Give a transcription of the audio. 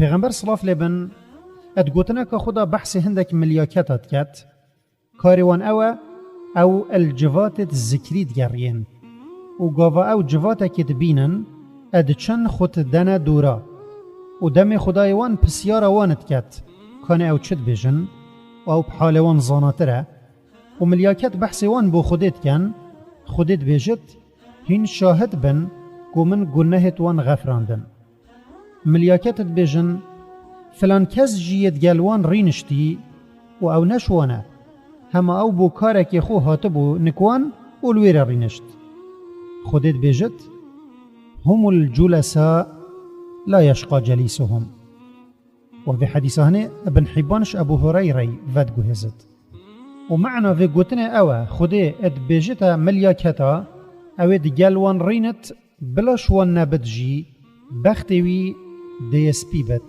پیغمبر صلاف لبن ادگوتنا که خدا بحث هندک ملیاکتات کت کاریوان او الجوات ذکرید گرین و گاوا او جواتا که دبینن اد چن خود دنا دورا و دم خدای وان پسیارا وانت کت کانه او چد بیجن و او بحال وان زاناتره و ملیاکت بحث وان بو خودت کن خودت بیجت هین شاهد بن کو من گناهت وان غفراندن ملیاکتت بیجن فلان کس جیت گلوان رینشتی و او نشوانه هما او بو کارکی خو هاتبو نکوان اولویر رینشت خودت بیجت هم الجلساء لا يشقى جليسهم وفي حديثه ابن حبانش ابو هريره ود جهزت ومعنى في قوتنا اوه خدي اد بيجتا ملياكتا او اد جلوان رينت بلا شوان نبتجي بختوي دي اس بي بت